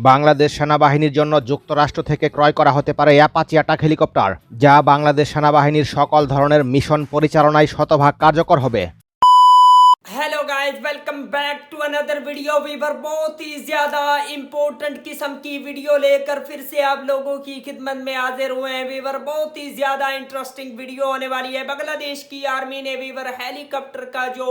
বাংলাদেশ সেনাবাহিনীর জন্য যুক্তরাষ্ট্র থেকে ক্রয় করা হতে পারে অ্যাপাচি অ্যাটাক হেলিকপ্টার, যা বাংলাদেশ সেনাবাহিনীর সকল ধরনের মিশন পরিচালনায় শতভাগ কার্যকর হবে। Hello guys, welcome back to another video. Viewer बहुत ही ज़्यादा इम्पोर्टेंट किस्म की वीडियो लेकर फिर से आप लोगों की खिदमत में हाजिर हुए हैं। वीवर बहुत ही ज़्यादा इंटरेस्टिंग वीडियो होने वाली है। बांग्लादेश की आर्मी ने वीवर हेलीकॉप्टर का जो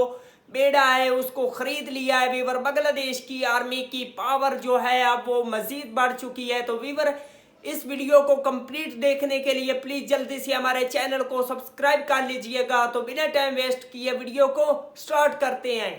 बेड़ा है उसको ख़रीद लिया है। वीवर बांग्लादेश की आर्मी की पावर जो है अब वो मज़ीद बढ़ चुकी है। तो वीवर इस वीडियो को कंप्लीट देखने के लिए प्लीज जल्दी से हमारे चैनल को सब्सक्राइब कर लीजिएगा। तो बिना टाइम वेस्ट किए वीडियो को स्टार्ट करते हैं।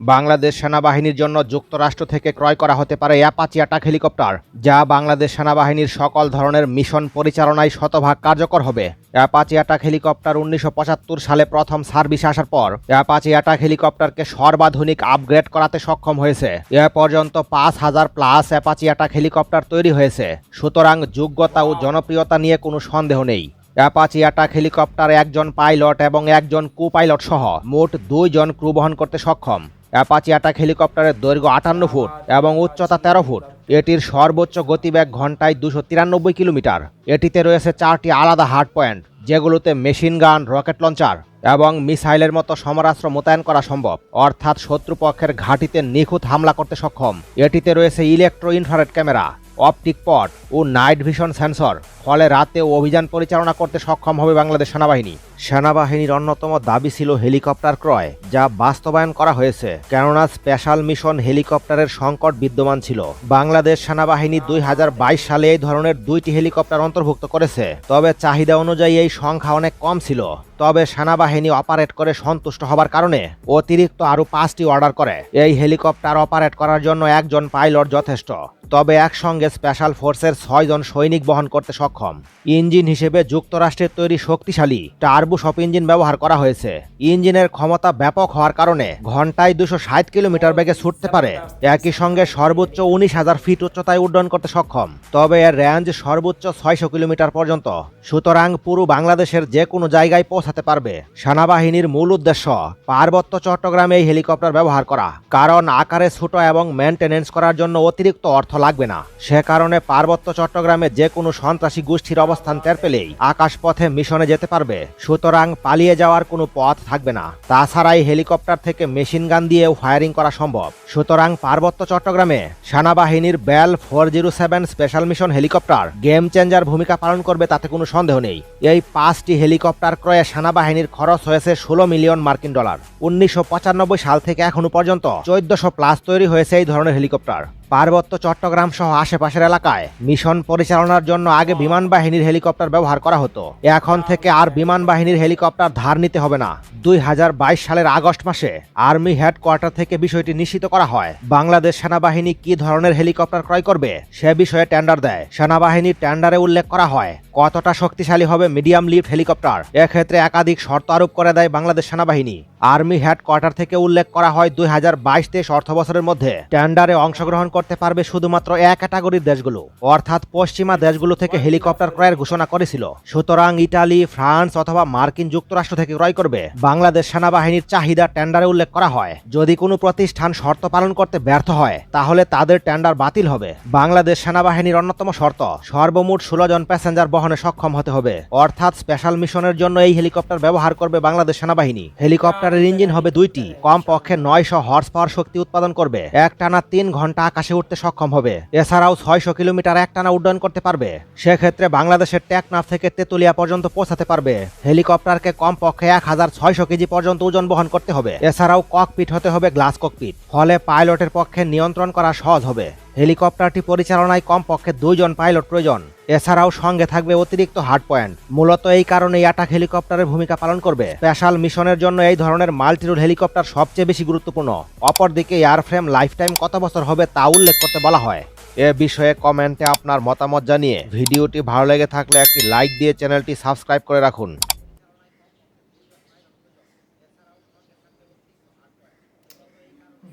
বাংলাদেশ সেনাবাহিনীর জন্য যুক্তরাষ্ট্র থেকে ক্রয় করা হতে পারে অ্যাপাচি অ্যাটাক হেলিকপ্টার, যা বাংলাদেশ সেনাবাহিনীর সকল ধরনের মিশন পরিচালনায় শতভাগ কার্যকর হবে। অ্যাপাচি অ্যাটাক হেলিকপ্টার 1975 সালে প্রথম সার্ভিসে আসার পর অ্যাপাচি অ্যাটাক হেলিকপ্টারকে সর্বাধুনিক আপগ্রেড করাতে সক্ষম হয়েছে। এ পর্যন্ত 5000 প্লাস অ্যাপাচি অ্যাটাক হেলিকপ্টার তৈরি হয়েছে, সুতরাং যোগ্যতা ও জনপ্রিয়তা নিয়ে কোনো সন্দেহ নেই। অ্যাপাচি অ্যাটাক হেলিকপ্টার একজন পাইলট এবং একজন কো পাইলট সহ মোট 2 জন ক্রু বহন করতে সক্ষম। অ্যাপাচি অ্যাটাক হেলিকপ্টারের দৈর্ঘ্য 58 ফুট এবং উচ্চতা 13 ফুট। এটির সর্বোচ্চ গতিবেগ ঘন্টায় 293 কিলোমিটার। এটিতে রয়েছে 4টি আলাদা হার্ড পয়েন্ট, যেগুলোতে মেশিন গান, রকেট লঞ্চার এবং মিসাইলের মতো সমরাস্ত্র মোতায়েন করা সম্ভব, অর্থাৎ শত্রুপক্ষের ঘাঁটিতে নিখুঁত হামলা করতে সক্ষম। এটিতে রয়েছে ইলেকট্রো ইনফ্রারেড ক্যামেরা, অপটিক পড ও নাইট ভিশন সেন্সর, ফলে রাতেও অভিযান পরিচালনা করতে সক্ষম হবে বাংলাদেশ সেনাবাহিনী। সেনাবাহিনীর অন্যতম দাবি ছিল হেলিকপ্টার ক্রয়, যা বাস্তবায়ন করা হয়েছে, কেননা স্পেশাল মিশন হেলিকপ্টারের সংকট বিদ্যমান ছিল। বাংলাদেশ সেনাবাহিনী 2022 সালে এই ধরনের 2টি হেলিকপ্টার অন্তর্ভুক্ত করেছে, তবে চাহিদা অনুযায়ী এই সংখ্যা অনেক কম ছিল। তবে সেনাবাহিনী অপারেট করে সন্তুষ্ট হবার কারণে অতিরিক্ত আরও 5টি অর্ডার করে। এই হেলিকপ্টার অপারেট করার জন্য একজন পাইলট যথেষ্ট, তবে একসঙ্গে স্পেশাল ফোর্সের 6 জন সৈনিক বহন করতে সক্ষম। ইঞ্জিন হিসেবে যুক্তরাষ্ট্রের তৈরি শক্তিশালী টার্বোশপ ইঞ্জিন ব্যবহার করা হয়েছে। ইঞ্জিনের ক্ষমতা ব্যাপক হওয়ার কারণে ঘন্টায় 260 কিলোমিটার বেগে ছুটতে পারে। একই সঙ্গে সর্বোচ্চ 19,000 ফিট উচ্চতায় উড্ডয়ন করতে সক্ষম, তবে এর রেঞ্জ সর্বোচ্চ 600 কিলোমিটার পর্যন্ত, সুতরাং পুরো বাংলাদেশের যে কোনো জায়গায় পৌঁছাতে পারবে। সেনাবাহিনীর মূল উদ্দেশ্য পার্বত্য চট্টগ্রামে এই হেলিকপ্টার ব্যবহার করা, কারণ আকারে ছোট এবং মেনটেনেন্স করার জন্য অতিরিক্ত অর্থ লাগবে না। সে কারণে পার্বত্য চট্টগ্রামে যে কোনো সন্ত্রাসী গোষ্ঠীর অবস্থান টের পেলেই আকাশপথে মিশনে যেতে পারবে, সুতরাং পালিয়ে যাওয়ার কোনো পথ থাকবে না। তাছাড়া এই হেলিকপ্টার থেকে মেশিন গান দিয়েও ফায়ারিং করা সম্ভব, সুতরাং পার্বত্য চট্টগ্রামে সেনাবাহিনীর Bell 407 special mission helicopter game changer ভূমিকা পালন করবে, তাতে কোনো সন্দেহ নেই। এই 5টি হেলিকপ্টার ক্রয়ে সেনাবাহিনীর খরচ হয়েছে 16 মিলিয়ন মার্কিন ডলার। 1995 সাল থেকে এখনো পর্যন্ত 1400 প্লাস তৈরি হয়েছে এই ধরনের হেলিকপ্টার। পার্বত্য চট্টগ্রাম সহ আশেপাশের এলাকায় মিশন পরিচালনার জন্য আগে বিমান বাহিনীর হেলিকপ্টার ব্যবহার করা হতো, এখন থেকে আর বিমান বাহিনীর হেলিকপ্টার ধার নিতে হবে না। 2022 সালের আগস্ট মাসে আর্মি হেডকোয়ার্টার থেকে বিষয়টি নিশ্চিত করা হয়। বাংলাদেশ সেনাবাহিনী কি ধরনের হেলিকপ্টার ক্রয় করবে সে বিষয়ে টেন্ডার দেয়। সেনাবাহিনীর টেন্ডারে উল্লেখ করা হয় কতটা শক্তিশালী হবে মিডিয়াম লিফট হেলিকপ্টার। এক্ষেত্রে একাধিক শর্ত আরোপ করে দেয় বাংলাদেশ সেনাবাহিনী। আর্মি হেডকোয়ার্টার থেকে উল্লেখ করা হয় 2022-23 অর্থ বছরের মধ্যে টেন্ডারে অংশগ্রহণ করতে পারবে শুধুমাত্র এক ক্যাটাগরির দেশগুলো, অর্থাৎ পশ্চিমা দেশগুলো থেকে হেলিকপ্টার ক্রয়ের ঘোষণা করেছিল। সুতরাং ইটালি, ফ্রান্স অথবা মার্কিন যুক্তরাষ্ট্র থেকে ক্রয় করবে বাংলাদেশ সেনাবাহিনীর চাহিদা টেন্ডারে উল্লেখ করা হয়। যদি কোনো প্রতিষ্ঠান শর্ত পালন করতে ব্যর্থ হয় তাহলে তাদের টেন্ডার বাতিল হবে। বাংলাদেশ সেনাবাহিনীর অন্যতম শর্ত সর্বমোট 16 জন প্যাসেঞ্জার বহনে সক্ষম হতে হবে, অর্থাৎ স্পেশাল মিশনের জন্য এই হেলিকপ্টার ব্যবহার করবে বাংলাদেশ সেনাবাহিনী। হেলিকপ্টারের ইঞ্জিন হবে 2টি, কমপক্ষে 900 হর্স পাওয়ার শক্তি উৎপাদন করবে, একটানা 3 ঘন্টা আকাশে উঠতে সক্ষম হবে। এছাড়াও 600 কিলোমিটার একটানা উড্ডয়ন করতে পারবে। সেক্ষেত্রে বাংলাদেশের টেকনাফ থেকে তেতুলিয়া পর্যন্ত পৌঁছাতে পারবে। হেলিকপ্টারকে কমপক্ষে 1600 কেজি পর্যন্ত ওজন বহন করতে হবে। এছাড়াও ককপিট হতে হবে গ্লাস ককপিট, ফলে পাইলটের পক্ষে নিয়ন্ত্রণ করা সহজ হবে। হেলিকপ্টারটি পরিচালনায় কমপক্ষে 2 জন পাইলট প্রয়োজন। এছাড়াও সঙ্গে থাকবে অতিরিক্ত হার্ড পয়েন্ট। মূলত এই কারণে অ্যাটাক হেলিকপ্টারের ভূমিকা পালন করবে। স্পেশাল মিশনের জন্য এই ধরনের মাল্টিরোল হেলিকপ্টার সবচেয়ে বেশি গুরুত্বপূর্ণ। অপরদিকে এয়ারফ্রেম লাইফটাইম কত বছর হবে তা উল্লেখ করতে বলা হয়। এ বিষয়ে কমেন্টে আপনার মতামত জানিয়ে ভিডিওটি ভালো লেগে থাকলে একটি লাইক দিয়ে চ্যানেলটি সাবস্ক্রাইব করে রাখুন।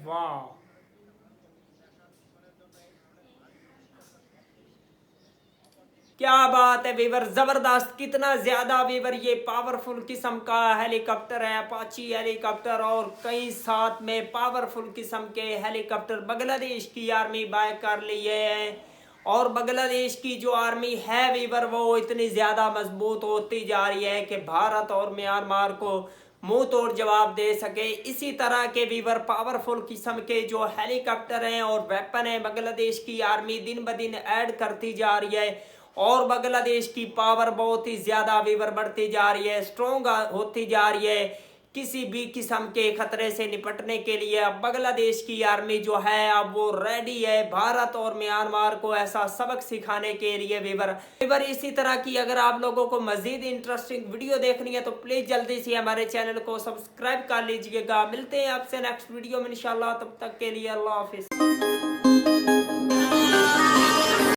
वाह, क्या बात है वीवर, जबरदस्त, कितना ज्यादा वीवर ये पावरफुल किस्म का हेलीकॉप्टर है अपाची हेलीकॉप्टर। और कई साथ में पावरफुल किस्म के हेलीकॉप्टर बांग्लादेश की आर्मी बाय कर ली है। और बांग्लादेश की जो आर्मी है वीवर वो इतनी ज्यादा मजबूत होती जा रही है कि भारत और म्यांमार को मुंह तोड़ जवाब दे सके। इसी तरह के वीवर पावरफुल किस्म के जो हेलीकॉप्टर हैं और वेपन है बांग्लादेश की आर्मी दिन ब दिन ऐड करती जा रही है। और बांग्लादेश की पावर बहुत ही ज्यादा वीवर बढ़ती जा रही है, स्ट्रोंग होती जा रही है। किसी भी किस्म के खतरे से निपटने के लिए अब बांग्लादेश की आर्मी जो है अब वो रेडी है भारत और म्यांमार को ऐसा सबक सिखाने के लिए वीवर इसी तरह की अगर आप लोगों को मजीद इंटरेस्टिंग वीडियो देखनी है तो प्लीज जल्दी से हमारे चैनल को सब्सक्राइब कर लीजिएगा। मिलते हैं आपसे नेक्स्ट वीडियो में इंशाल्लाह, तब तक के लिए अल्लाह हाफिज।